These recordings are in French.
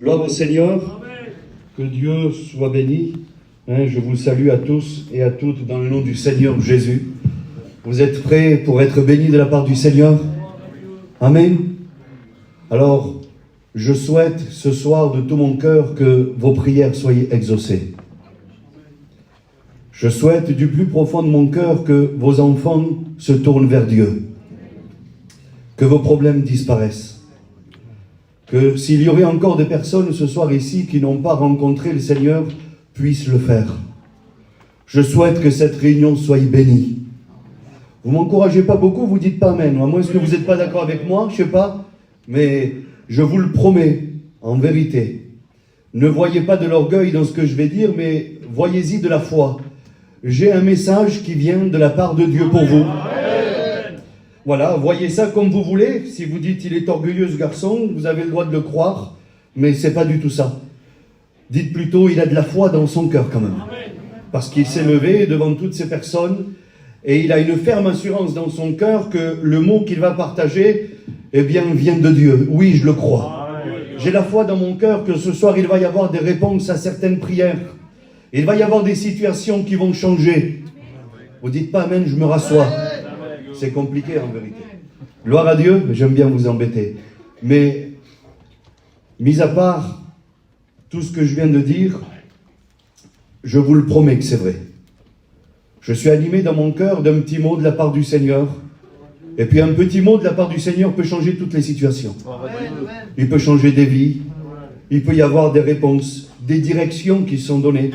Gloire au Seigneur, que Dieu soit béni. Je vous salue à tous et à toutes dans le nom du Seigneur Jésus. Vous êtes prêts pour être bénis de la part du Seigneur? Amen. Alors, je souhaite ce soir de tout mon cœur que vos prières soient exaucées. Je souhaite du plus profond de mon cœur que vos enfants se tournent vers Dieu, que vos problèmes disparaissent. Que s'il y aurait encore des personnes ce soir ici qui n'ont pas rencontré le Seigneur, puissent le faire. Je souhaite que cette réunion soit bénie. Vous m'encouragez pas beaucoup, vous dites pas Amen. À moins que vous n'êtes pas d'accord avec moi, je sais pas. Mais je vous le promets, en vérité. Ne voyez pas de l'orgueil dans ce que je vais dire, mais voyez-y de la foi. J'ai un message qui vient de la part de Dieu pour vous. Voilà, voyez ça comme vous voulez. Si vous dites il est orgueilleux ce garçon, vous avez le droit de le croire, mais c'est pas du tout ça. Dites plutôt il a de la foi dans son cœur quand même. Parce qu'il s'est levé devant toutes ces personnes et il a une ferme assurance dans son cœur que le mot qu'il va partager, eh bien, vient de Dieu. Oui, je le crois. J'ai la foi dans mon cœur que ce soir il va y avoir des réponses à certaines prières. Il va y avoir des situations qui vont changer. Vous dites pas Amen, je me rassois. C'est compliqué en vérité. Gloire à Dieu, j'aime bien vous embêter. Mais, mis à part tout ce que je viens de dire, je vous le promets que c'est vrai. Je suis animé dans mon cœur d'un petit mot de la part du Seigneur. Et puis un petit mot de la part du Seigneur peut changer toutes les situations. Il peut changer des vies. Il peut y avoir des réponses, des directions qui sont données.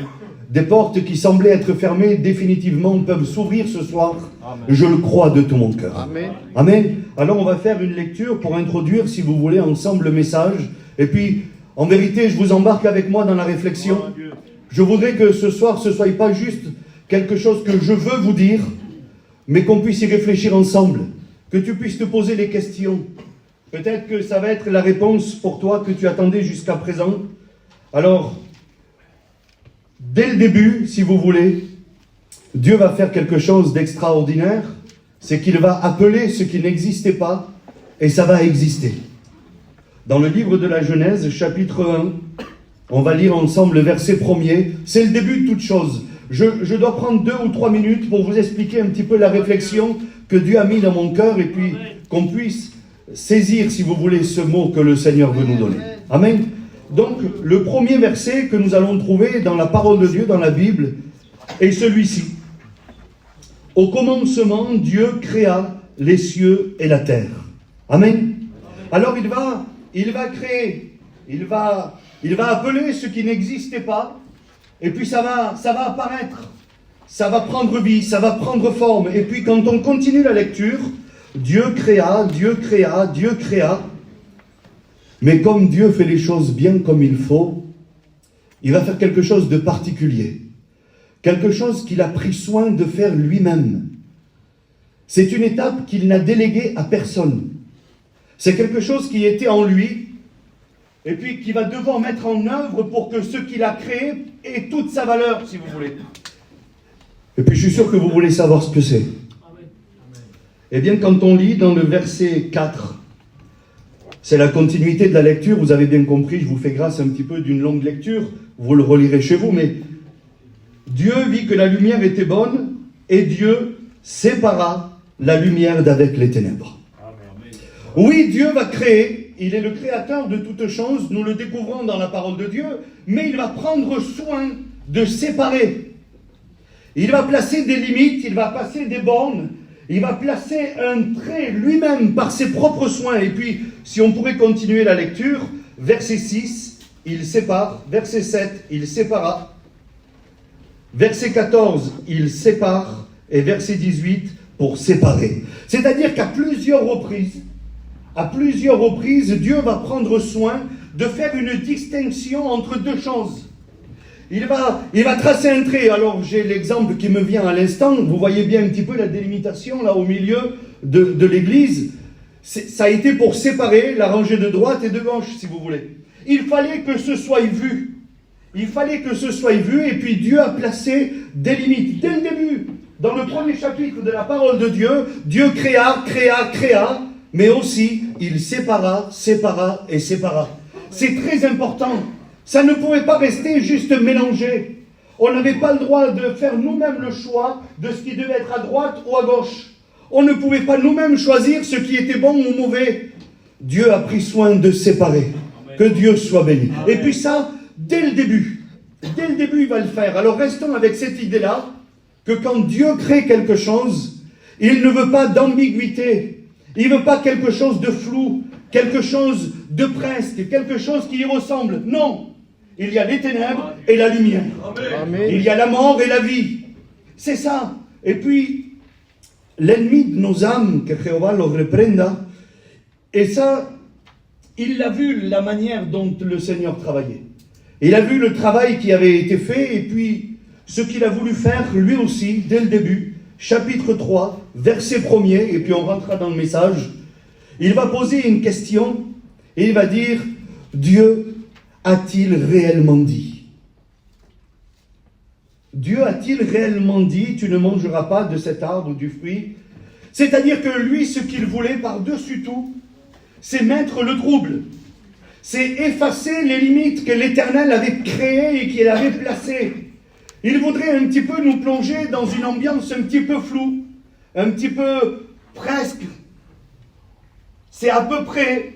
Des portes qui semblaient être fermées définitivement peuvent s'ouvrir ce soir. Amen. Je le crois de tout mon cœur. Amen. Amen. Alors on va faire une lecture pour introduire, si vous voulez, ensemble le message. Et puis, en vérité, je vous embarque avec moi dans la réflexion. Je voudrais que ce soir, ce ne soit pas juste quelque chose que je veux vous dire, mais qu'on puisse y réfléchir ensemble. Que tu puisses te poser des questions. Peut-être que ça va être la réponse pour toi que tu attendais jusqu'à présent. Alors, dès le début, si vous voulez, Dieu va faire quelque chose d'extraordinaire. C'est qu'il va appeler ce qui n'existait pas, et ça va exister. Dans le livre de la Genèse, chapitre 1, on va lire ensemble le verset 1er. C'est le début de toute chose. Je dois prendre 2 ou 3 minutes pour vous expliquer un petit peu la réflexion que Dieu a mis dans mon cœur, et puis qu'on puisse saisir, si vous voulez, ce mot que le Seigneur veut nous donner. Amen. Donc, le premier verset que nous allons trouver dans la parole de Dieu, dans la Bible, est celui-ci. Au commencement, Dieu créa les cieux et la terre. Amen. Alors, il va créer, il va appeler ce qui n'existait pas, et puis ça va apparaître, ça va prendre vie, ça va prendre forme. Et puis, quand on continue la lecture, Dieu créa, Dieu créa, Dieu créa. Mais comme Dieu fait les choses bien comme il faut, il va faire quelque chose de particulier. Quelque chose qu'il a pris soin de faire lui-même. C'est une étape qu'il n'a déléguée à personne. C'est quelque chose qui était en lui, et puis qu'il va devoir mettre en œuvre pour que ce qu'il a créé ait toute sa valeur, si vous voulez. Et puis je suis sûr que vous voulez savoir ce que c'est. Eh bien, quand on lit dans le verset 4, c'est la continuité de la lecture, vous avez bien compris, je vous fais grâce un petit peu d'une longue lecture, vous le relirez chez vous, mais Dieu vit que la lumière était bonne, et Dieu sépara la lumière d'avec les ténèbres. Oui, Dieu va créer, il est le créateur de toutes choses, nous le découvrons dans la parole de Dieu, mais il va prendre soin de séparer. Il va placer des limites, il va passer des bornes, il va placer un trait lui-même par ses propres soins. Et puis, si on pourrait continuer la lecture, verset 6, il sépare. Verset 7, il sépara. Verset 14, il sépare. Et verset 18, pour séparer. C'est-à-dire qu'à plusieurs reprises, Dieu va prendre soin de faire une distinction entre deux choses. Il va tracer un trait. Alors j'ai l'exemple qui me vient à l'instant. Vous voyez bien un petit peu la délimitation là au milieu de l'église. Ça a été pour séparer la rangée de droite et de gauche, si vous voulez. Il fallait que ce soit vu. Et puis Dieu a placé des limites. Dès le début, dans le premier chapitre de la parole de Dieu, Dieu créa, mais aussi il sépara et sépara. C'est très important. Ça ne pouvait pas rester juste mélangé. On n'avait pas le droit de faire nous-mêmes le choix de ce qui devait être à droite ou à gauche. On ne pouvait pas nous-mêmes choisir ce qui était bon ou mauvais. Dieu a pris soin de séparer. Amen. Que Dieu soit béni. Amen. Et puis ça, dès le début, il va le faire. Alors restons avec cette idée-là, que quand Dieu crée quelque chose, il ne veut pas d'ambiguïté. Il ne veut pas quelque chose de flou, quelque chose de presque, quelque chose qui y ressemble. Non. Il y a les ténèbres et la lumière. Amen. Il y a la mort et la vie. C'est ça. Et puis, l'ennemi de nos âmes, que Jéhovah lo reprenda, et ça, il a vu la manière dont le Seigneur travaillait. Il a vu le travail qui avait été fait, et puis ce qu'il a voulu faire, lui aussi, dès le début, chapitre 3, verset 1er, et puis on rentrera dans le message. Il va poser une question, et il va dire, Dieu a-t-il réellement dit? Dieu a-t-il réellement dit, tu ne mangeras pas de cet arbre du fruit? C'est-à-dire que lui, ce qu'il voulait par-dessus tout, c'est mettre le trouble. C'est effacer les limites que l'Éternel avait créées et qu'il avait placées. Il voudrait un petit peu nous plonger dans une ambiance un petit peu floue, un petit peu presque. C'est à peu près.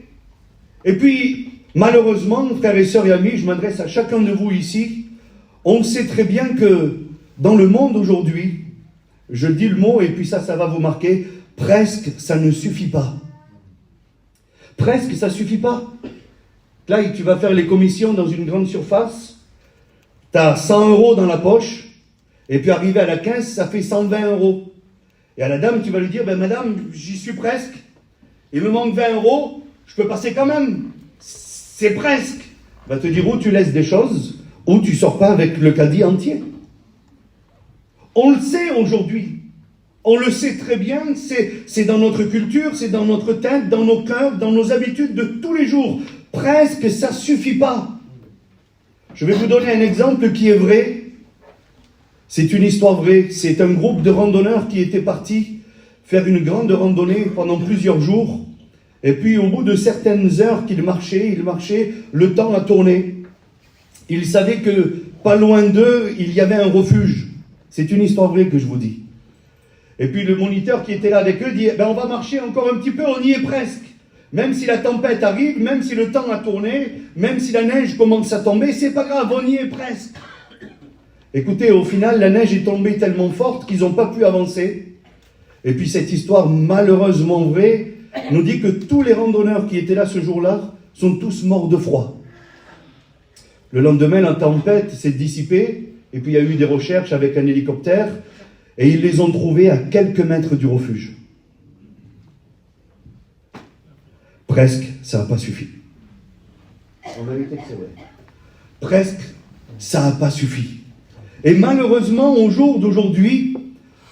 Et puis, malheureusement, frères et sœurs et amis, je m'adresse à chacun de vous ici, on sait très bien que dans le monde aujourd'hui, je dis le mot et puis ça va vous marquer, presque ça ne suffit pas. Presque ça ne suffit pas. Là, tu vas faire les commissions dans une grande surface, tu as 100 € dans la poche, et puis arrivé à la caisse, ça fait 120 €. Et à la dame, tu vas lui dire, ben madame, j'y suis presque, il me manque 20 €, je peux passer quand même, c'est presque. Elle va te dire, ou tu laisses des choses, ou tu ne sors pas avec le caddie entier. On le sait aujourd'hui. On le sait très bien, c'est dans notre culture, c'est dans notre tête, dans nos cœurs, dans nos habitudes de tous les jours. Presque, ça ne suffit pas. Je vais vous donner un exemple qui est vrai. C'est une histoire vraie. C'est un groupe de randonneurs qui était parti faire une grande randonnée pendant plusieurs jours. Et puis, au bout de certaines heures qu'ils marchaient, le temps a tourné. Ils savaient que, pas loin d'eux, il y avait un refuge. C'est une histoire vraie que je vous dis. Et puis le moniteur qui était là avec eux dit, on va marcher encore un petit peu, on y est presque. Même si la tempête arrive, même si le temps a tourné, même si la neige commence à tomber, c'est pas grave, on y est presque. Écoutez, au final, la neige est tombée tellement forte qu'ils n'ont pas pu avancer. Et puis cette histoire malheureusement vraie nous dit que tous les randonneurs qui étaient là ce jour-là sont tous morts de froid. Le lendemain, la tempête s'est dissipée, et puis il y a eu des recherches avec un hélicoptère, et ils les ont trouvés à quelques mètres du refuge. Presque, ça n'a pas suffi. En vérité, c'est vrai. Presque, ça n'a pas suffi. Et malheureusement, au jour d'aujourd'hui,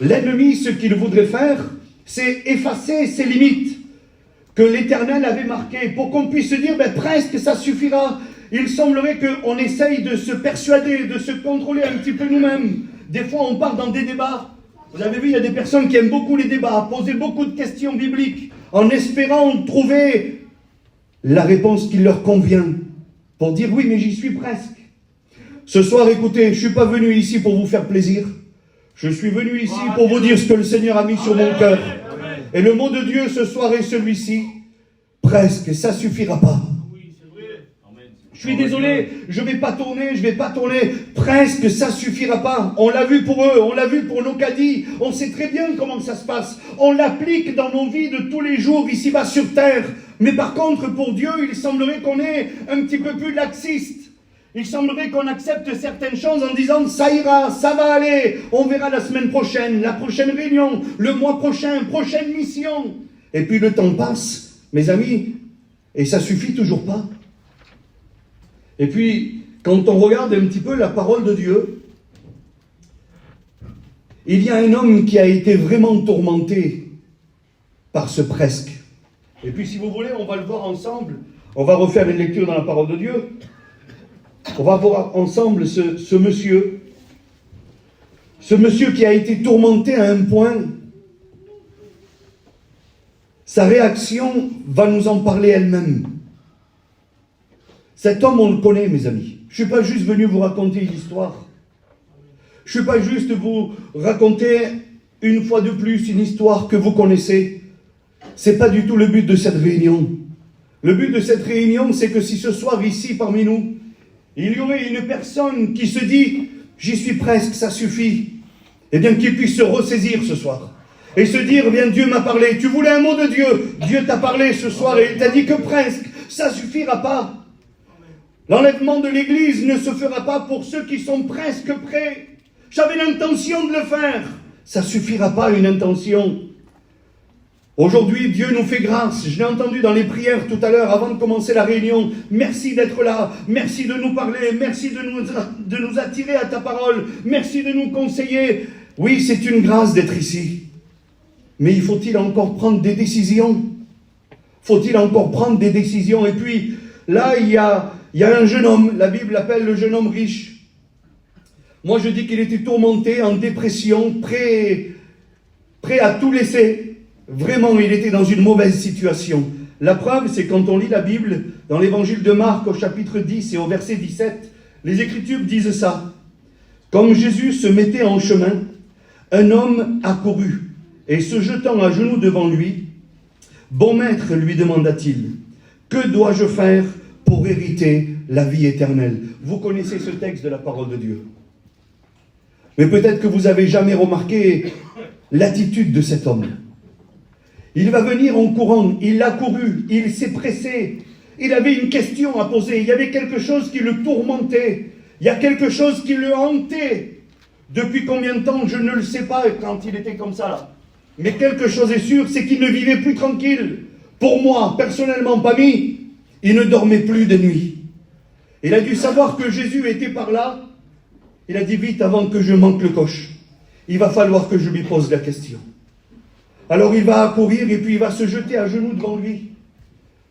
l'ennemi, ce qu'il voudrait faire, c'est effacer ces limites que l'Éternel avait marquées pour qu'on puisse se dire, presque, ça suffira. Il semblerait qu'on essaye de se persuader, de se contrôler un petit peu nous-mêmes. Des fois, on part dans des débats. Vous avez vu, il y a des personnes qui aiment beaucoup les débats, poser beaucoup de questions bibliques, en espérant trouver la réponse qui leur convient, pour dire oui, mais j'y suis presque. Ce soir, écoutez, je ne suis pas venu ici pour vous faire plaisir. Je suis venu ici pour vous dire ce que le Seigneur a mis sur mon cœur. Et le mot de Dieu ce soir est celui-ci. Presque, ça ne suffira pas. Je suis désolé, je vais pas tourner. Presque, ça suffira pas. On l'a vu pour eux, on l'a vu pour nos caddies. On sait très bien comment ça se passe. On l'applique dans nos vies de tous les jours, ici-bas sur terre. Mais par contre, pour Dieu, il semblerait qu'on est un petit peu plus laxiste. Il semblerait qu'on accepte certaines choses en disant, ça ira, ça va aller. On verra la semaine prochaine, la prochaine réunion, le mois prochain, prochaine mission. Et puis le temps passe, mes amis, et ça suffit toujours pas. Et puis, quand on regarde un petit peu la parole de Dieu, il y a un homme qui a été vraiment tourmenté par ce presque. Et puis, si vous voulez, on va le voir ensemble. On va refaire une lecture dans la parole de Dieu. On va voir ensemble ce monsieur qui a été tourmenté à un point. Sa réaction va nous en parler elle-même. Cet homme, on le connaît, mes amis. Je ne suis pas juste venu vous raconter une histoire. Je ne suis pas juste vous raconter une fois de plus une histoire que vous connaissez. Ce n'est pas du tout le but de cette réunion. Le but de cette réunion, c'est que si ce soir, ici, parmi nous, il y aurait une personne qui se dit « J'y suis presque, ça suffit », eh bien, qu'il puisse se ressaisir ce soir. Et se dire « Bien, Dieu m'a parlé. Tu voulais un mot de Dieu. Dieu t'a parlé ce soir et il t'a dit que presque, ça ne suffira pas. L'enlèvement de l'Église ne se fera pas pour ceux qui sont presque prêts. J'avais l'intention de le faire. Ça ne suffira pas, une intention. Aujourd'hui, Dieu nous fait grâce. Je l'ai entendu dans les prières tout à l'heure, avant de commencer la réunion. Merci d'être là. Merci de nous parler. Merci de nous attirer à ta parole. Merci de nous conseiller. Oui, c'est une grâce d'être ici. Mais faut-il encore prendre des décisions? Faut-il encore prendre des décisions? Et puis, là, il y a un jeune homme. La Bible l'appelle le jeune homme riche. Moi, je dis qu'il était tourmenté, en dépression, prêt à tout laisser. Vraiment, il était dans une mauvaise situation. La preuve, c'est quand on lit la Bible, dans l'évangile de Marc, au chapitre 10 et au verset 17, les Écritures disent ça. Comme Jésus se mettait en chemin, un homme accourut, et se jetant à genoux devant lui, « Bon maître, lui demanda-t-il, que dois-je faire pour hériter la vie éternelle ?» Vous connaissez ce texte de la parole de Dieu. Mais peut-être que vous n'avez jamais remarqué l'attitude de cet homme. Il va venir en courant, il a couru, il s'est pressé, il avait une question à poser, il y avait quelque chose qui le tourmentait, il y a quelque chose qui le hantait. Depuis combien de temps, je ne le sais pas quand il était comme ça là. Mais quelque chose est sûr, c'est qu'il ne vivait plus tranquille. Pour moi, personnellement, pas mis, il ne dormait plus de nuit. Il a dû savoir que Jésus était par là. Il a dit vite, avant que je manque le coche, il va falloir que je lui pose la question. Alors il va accourir et puis il va se jeter à genoux devant lui.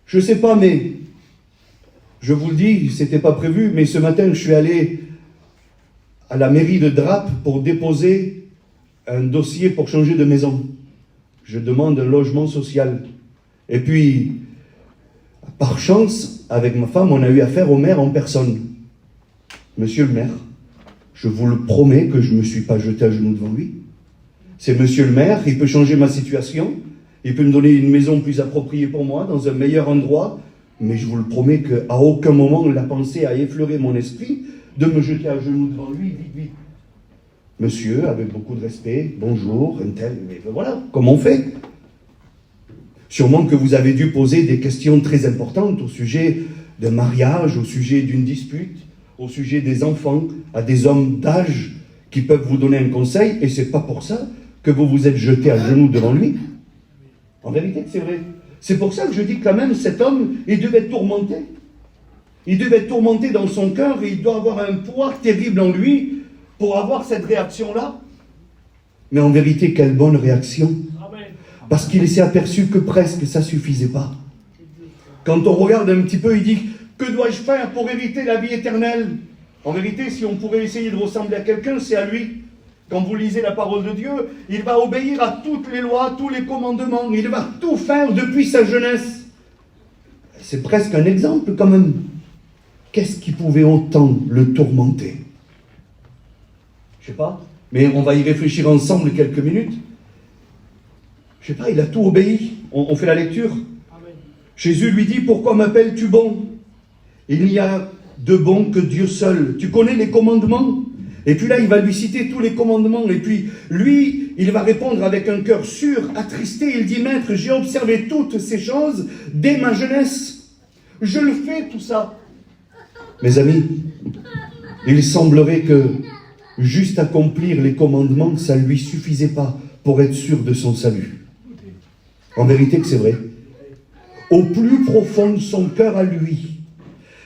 Je ne sais pas, mais je vous le dis, ce n'était pas prévu, mais ce matin, je suis allé à la mairie de Drape pour déposer un dossier pour changer de maison. Je demande un logement social. Et puis, par chance, avec ma femme, on a eu affaire au maire en personne. Monsieur le maire, je vous le promets que je ne me suis pas jeté à genoux devant lui. C'est monsieur le maire, il peut changer ma situation, il peut me donner une maison plus appropriée pour moi, dans un meilleur endroit, mais je vous le promets qu'à aucun moment la pensée a effleuré mon esprit de me jeter à genoux devant lui, vite. Monsieur, avec beaucoup de respect, bonjour, un tel, mais voilà, comme on fait. Sûrement que vous avez dû poser des questions très importantes au sujet d'un mariage, au sujet d'une dispute, au sujet des enfants, à des hommes d'âge qui peuvent vous donner un conseil, et c'est pas pour ça que vous vous êtes jeté à genoux devant lui. En vérité, c'est vrai. C'est pour ça que je dis que quand même, cet homme, il devait être tourmenté. Il devait être tourmenté dans son cœur, et il doit avoir un poids terrible en lui pour avoir cette réaction-là. Mais en vérité, quelle bonne réaction. Parce qu'il s'est aperçu que presque ça suffisait pas. Quand on regarde un petit peu, il dit, que dois-je faire pour hériter la vie éternelle? En vérité, si on pourrait essayer de ressembler à quelqu'un, c'est à lui. Quand vous lisez la parole de Dieu, il va obéir à toutes les lois, tous les commandements. Il va tout faire depuis sa jeunesse. C'est presque un exemple quand même. Qu'est-ce qui pouvait autant le tourmenter? Je sais pas, mais on va y réfléchir ensemble quelques minutes. Je sais pas, il a tout obéi. On fait la lecture. Amen. Jésus lui dit, pourquoi m'appelles-tu bon? Il n'y a de bon que Dieu seul. Tu connais les commandements? Et puis là, il va lui citer tous les commandements. Et puis, lui, il va répondre avec un cœur sûr, attristé. Il dit, Maître, j'ai observé toutes ces choses dès ma jeunesse. Je le fais, tout ça. Mes amis, il semblerait que juste accomplir les commandements, ça ne lui suffisait pas pour être sûr de son salut. En vérité que c'est vrai. Au plus profond de son cœur à lui.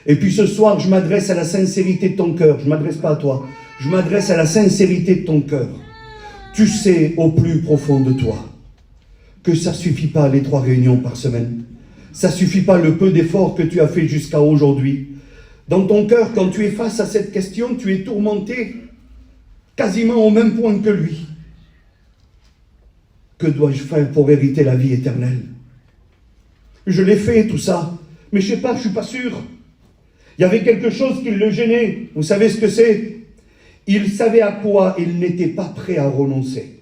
Et puis ce soir, je m'adresse à la sincérité de ton cœur. Je ne m'adresse pas à toi. Je m'adresse à la sincérité de ton cœur. Tu sais au plus profond de toi que ça ne suffit pas les 3 réunions par semaine. Ça ne suffit pas le peu d'efforts que tu as fait jusqu'à aujourd'hui. Dans ton cœur, quand tu es face à cette question, tu es tourmenté quasiment au même point que lui. Que dois-je faire pour hériter la vie éternelle? Je l'ai fait tout ça, mais je ne sais pas, je ne suis pas sûr. Il Il y avait quelque chose qui le gênait. Vous savez ce que c'est? Il savait à quoi il n'était pas prêt à renoncer.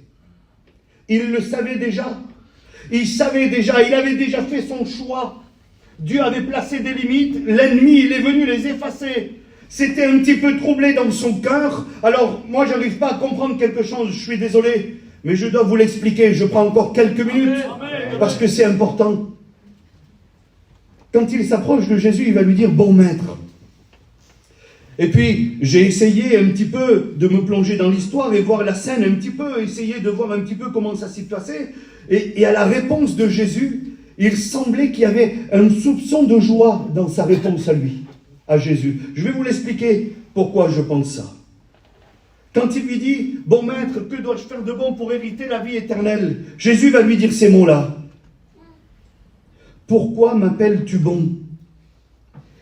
Il le savait déjà. Il savait déjà, il avait déjà fait son choix. Dieu avait placé des limites, l'ennemi, il est venu les effacer. C'était un petit peu troublé dans son cœur. Alors, moi, j'arrive pas à comprendre quelque chose, je suis désolé, mais je dois vous l'expliquer. Je prends encore quelques minutes, parce que c'est important. Quand il s'approche de Jésus, il va lui dire « Bon maître ». Et puis, j'ai essayé un petit peu de me plonger dans l'histoire et voir la scène un petit peu, essayer de voir un petit peu comment ça s'est passé. Et à la réponse de Jésus, il semblait qu'il y avait un soupçon de joie dans sa réponse à lui, à Jésus. Je vais vous l'expliquer pourquoi je pense ça. Quand il lui dit « Bon maître, que dois-je faire de bon pour hériter la vie éternelle ?» Jésus va lui dire ces mots-là. « Pourquoi m'appelles-tu bon?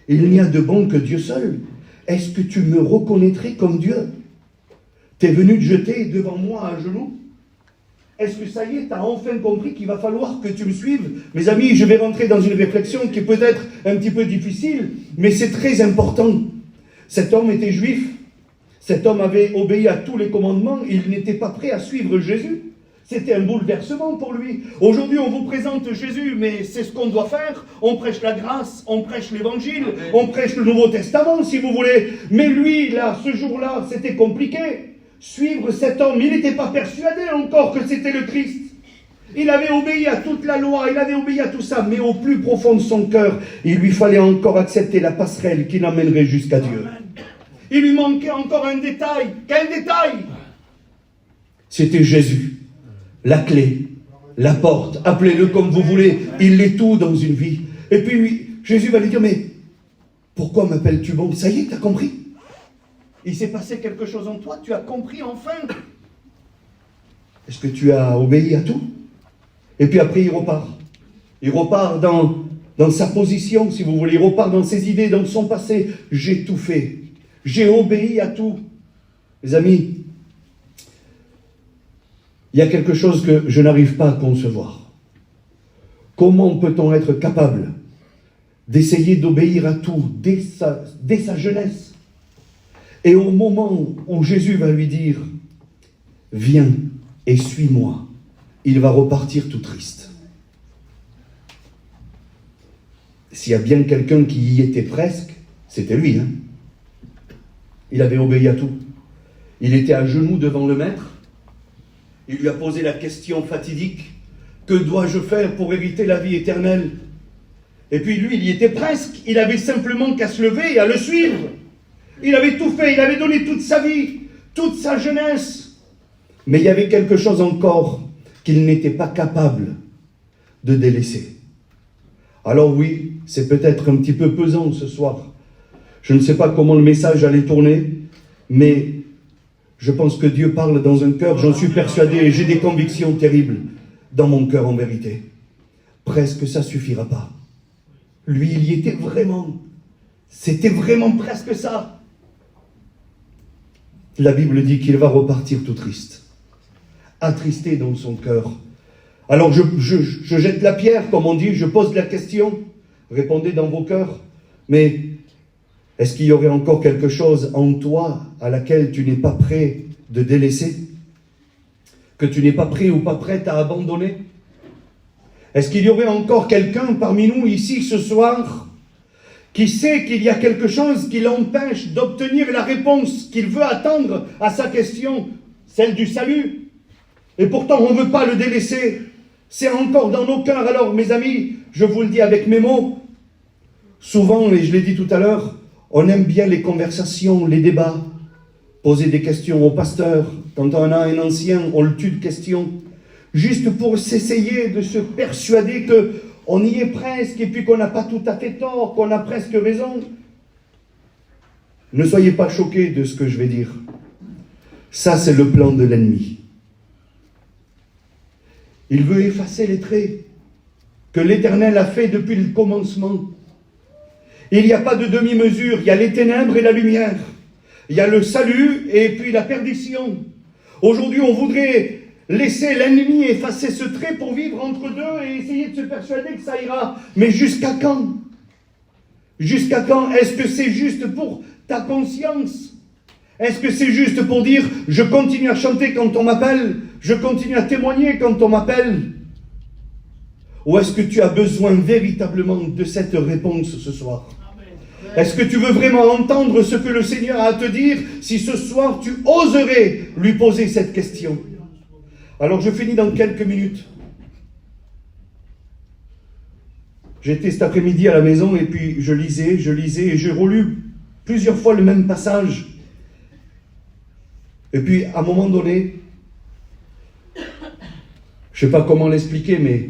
Il n'y a de bon que Dieu seul. Est-ce que tu me reconnaîtrais comme Dieu? T'es venu te jeter devant moi à genoux? Est-ce que ça y est, tu as enfin compris qu'il va falloir que tu me suives? Mes amis, je vais rentrer dans une réflexion qui est peut-être un petit peu difficile, mais c'est très important. Cet homme était juif, cet homme avait obéi à tous les commandements, il n'était pas prêt à suivre Jésus. C'était un bouleversement pour lui. Aujourd'hui, on vous présente Jésus, mais c'est ce qu'on doit faire. On prêche la grâce, on prêche l'évangile, on prêche le Nouveau Testament, si vous voulez. Mais lui, là, ce jour-là, c'était compliqué. Suivre cet homme, il n'était pas persuadé encore que c'était le Christ. Il avait obéi à toute la loi, il avait obéi à tout ça, mais au plus profond de son cœur, il lui fallait encore accepter la passerelle qui l'emmènerait jusqu'à Dieu. Il lui manquait encore un détail. Quel détail? C'était Jésus. La clé, la porte, appelez-le comme vous voulez, il est tout dans une vie. Et puis Jésus va lui dire, mais pourquoi m'appelles-tu bon? Ça y est, tu as compris? Il s'est passé quelque chose en toi, tu as compris enfin. Est-ce que tu as obéi à tout? Et puis après il repart. Il repart dans sa position, si vous voulez, il repart dans ses idées, dans son passé. J'ai tout fait, j'ai obéi à tout. Les amis, il y a quelque chose que je n'arrive pas à concevoir. Comment peut-on être capable d'essayer d'obéir à tout dès sa jeunesse? Et au moment où Jésus va lui dire « Viens et suis-moi », il va repartir tout triste. S'il y a bien quelqu'un qui y était presque, c'était lui. Il avait obéi à tout. Il était à genoux devant le maître. Il lui a posé la question fatidique, que dois-je faire pour hériter la vie éternelle? Et puis lui, il y était presque, il avait simplement qu'à se lever et à le suivre. Il avait tout fait, il avait donné toute sa vie, toute sa jeunesse. Mais il y avait quelque chose encore qu'il n'était pas capable de délaisser. Alors oui, c'est peut-être un petit peu pesant ce soir. Je ne sais pas comment le message allait tourner, mais je pense que Dieu parle dans un cœur, j'en suis persuadé, et j'ai des convictions terribles dans mon cœur en vérité. Presque ça suffira pas. Lui, il y était vraiment. C'était vraiment presque ça. La Bible dit qu'il va repartir tout triste, attristé dans son cœur. Alors je jette la pierre, comme on dit, je pose la question. Répondez dans vos cœurs. Mais est-ce qu'il y aurait encore quelque chose en toi à laquelle tu n'es pas prêt de délaisser? Que tu n'es pas prêt ou pas prête à abandonner? Est-ce qu'il y aurait encore quelqu'un parmi nous ici ce soir qui sait qu'il y a quelque chose qui l'empêche d'obtenir la réponse qu'il veut attendre à sa question, celle du salut? Et pourtant on ne veut pas le délaisser. C'est encore dans nos cœurs. Alors mes amis, je vous le dis avec mes mots, souvent, et je l'ai dit tout à l'heure, on aime bien les conversations, les débats, poser des questions au pasteur. Quand on a un ancien, on le tue de questions, juste pour s'essayer de se persuader qu'on y est presque, et puis qu'on n'a pas tout à fait tort, qu'on a presque raison. Ne soyez pas choqués de ce que je vais dire. Ça, c'est le plan de l'ennemi. Il veut effacer les traits que l'Éternel a fait depuis le commencement. Il n'y a pas de demi-mesure, il y a les ténèbres et la lumière. Il y a le salut et puis la perdition. Aujourd'hui, on voudrait laisser l'ennemi effacer ce trait pour vivre entre deux et essayer de se persuader que ça ira. Mais jusqu'à quand? Jusqu'à quand? Est-ce que c'est juste pour ta conscience? Est-ce que c'est juste pour dire, je continue à chanter quand on m'appelle, je continue à témoigner quand on m'appelle? Ou est-ce que tu as besoin véritablement de cette réponse ce soir? Est-ce que tu veux vraiment entendre ce que le Seigneur a à te dire, si ce soir tu oserais lui poser cette question? Alors je finis dans quelques minutes. J'étais cet après-midi à la maison et puis je lisais et j'ai relu plusieurs fois le même passage. Et puis à un moment donné, je ne sais pas comment l'expliquer, mais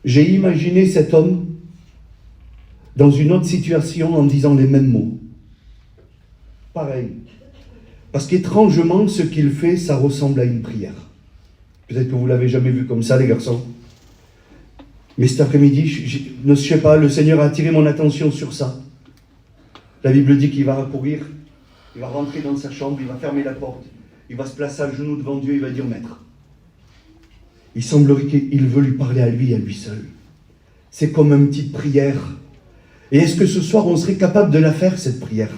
j'ai imaginé cet homme dans une autre situation en disant les mêmes mots. Pareil. Parce qu'étrangement, ce qu'il fait, ça ressemble à une prière. Peut-être que vous ne l'avez jamais vu comme ça, les garçons. Mais cet après-midi, je sais pas, le Seigneur a attiré mon attention sur ça. La Bible dit qu'il va courir, il va rentrer dans sa chambre, il va fermer la porte, il va se placer à genoux devant Dieu, il va dire Maître. Il semblerait qu'il veut lui parler à lui seul. C'est comme une petite prière. Et est-ce que ce soir, on serait capable de la faire, cette prière?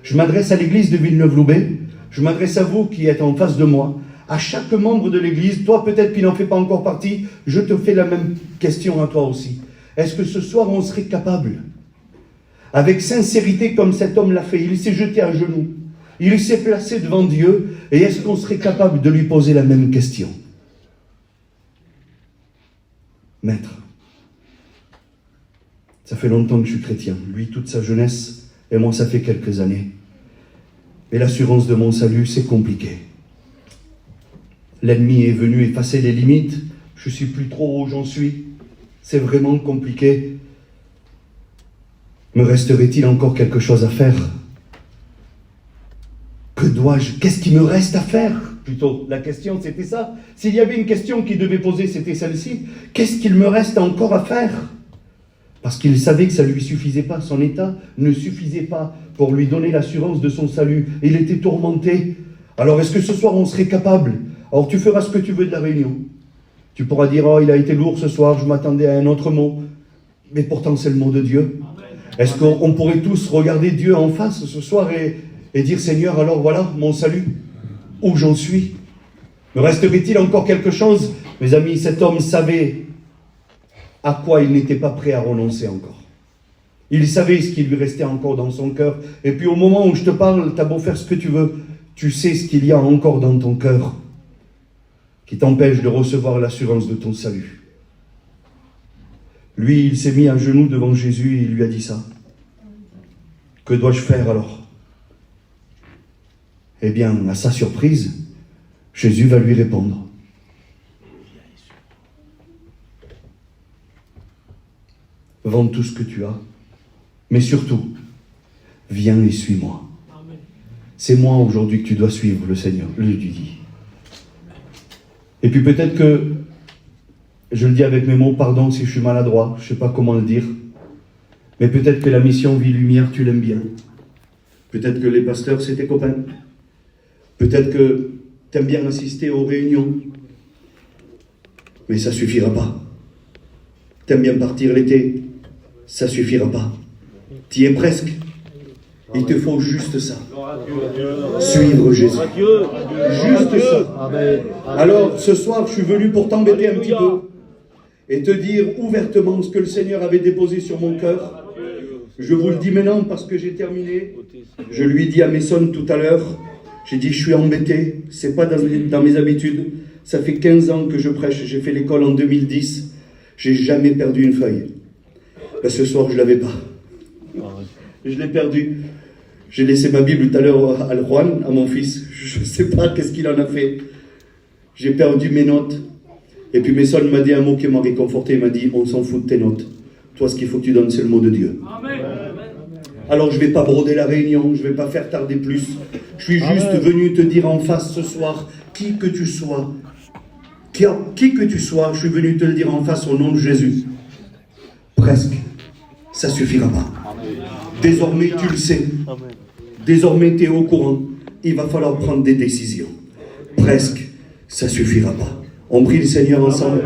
Je m'adresse à l'église de Villeneuve-Loubet, je m'adresse à vous qui êtes en face de moi, à chaque membre de l'église, toi peut-être qui n'en fais pas encore partie, je te fais la même question à toi aussi. Est-ce que ce soir, on serait capable, avec sincérité comme cet homme l'a fait, il s'est jeté à genoux, il s'est placé devant Dieu, et est-ce qu'on serait capable de lui poser la même question? Maître, ça fait longtemps que je suis chrétien, lui toute sa jeunesse, et moi ça fait quelques années. Et l'assurance de mon salut, c'est compliqué. L'ennemi est venu effacer les limites, je ne sais plus trop où j'en suis, c'est vraiment compliqué. Me resterait-il encore quelque chose à faire? Qu'est-ce qui me reste à faire? Plutôt, la question c'était ça. S'il y avait une question qu'il devait poser, c'était celle-ci. Qu'est-ce qu'il me reste encore à faire? Parce qu'il savait que ça ne lui suffisait pas, son état ne suffisait pas pour lui donner l'assurance de son salut. Il était tourmenté. Alors est-ce que ce soir on serait capable? Alors tu feras ce que tu veux de la réunion. Tu pourras dire, oh il a été lourd ce soir, je m'attendais à un autre mot. Mais pourtant c'est le mot de Dieu. Est-ce qu'on pourrait tous regarder Dieu en face ce soir et dire, Seigneur, alors voilà mon salut, où j'en suis? Me resterait-il encore quelque chose? Mes amis, cet homme savait à quoi il n'était pas prêt à renoncer encore. Il savait ce qui lui restait encore dans son cœur. Et puis au moment où je te parle, t'as beau faire ce que tu veux, tu sais ce qu'il y a encore dans ton cœur qui t'empêche de recevoir l'assurance de ton salut. Lui, il s'est mis à genoux devant Jésus et il lui a dit ça. Que dois-je faire alors? Eh bien, à sa surprise, Jésus va lui répondre. Vends tout ce que tu as, mais surtout, viens et suis-moi. C'est moi aujourd'hui que tu dois suivre, le Seigneur, lui dit. Et puis peut-être que, je le dis avec mes mots, pardon si je suis maladroit, je ne sais pas comment le dire, mais peut-être que la mission Vie Lumière, tu l'aimes bien. Peut-être que les pasteurs, c'est tes copains. Peut-être que tu aimes bien assister aux réunions. Mais ça ne suffira pas. Tu aimes bien partir l'été. Ça ne suffira pas. Tu y es presque. Il te faut juste ça. Suivre Jésus. Juste ça. Alors, ce soir, je suis venu pour t'embêter un petit peu et te dire ouvertement ce que le Seigneur avait déposé sur mon cœur. Je vous le dis maintenant parce que j'ai terminé. Je lui ai dit à Maison tout à l'heure, j'ai dit je suis embêté, c'est pas dans mes habitudes. Ça fait 15 ans que je prêche, j'ai fait l'école en 2010. J'ai jamais perdu une feuille. Ben, ce soir, je l'avais pas. Je l'ai perdu. J'ai laissé ma Bible tout à l'heure à Juan, à mon fils. Je ne sais pas qu'est-ce qu'il en a fait. J'ai perdu mes notes. Et puis Maison m'a dit un mot qui m'a réconforté. Il m'a dit, on s'en fout de tes notes. Toi, ce qu'il faut que tu donnes, c'est le mot de Dieu. Amen. Alors, je ne vais pas broder la réunion. Je ne vais pas faire tarder plus. Je suis juste venu te dire en face ce soir, qui que tu sois, qui que tu sois, je suis venu te le dire en face au nom de Jésus. Presque. Ça ne suffira pas. Désormais, tu le sais. Désormais, tu es au courant. Il va falloir prendre des décisions. Presque, ça ne suffira pas. On prie le Seigneur ensemble.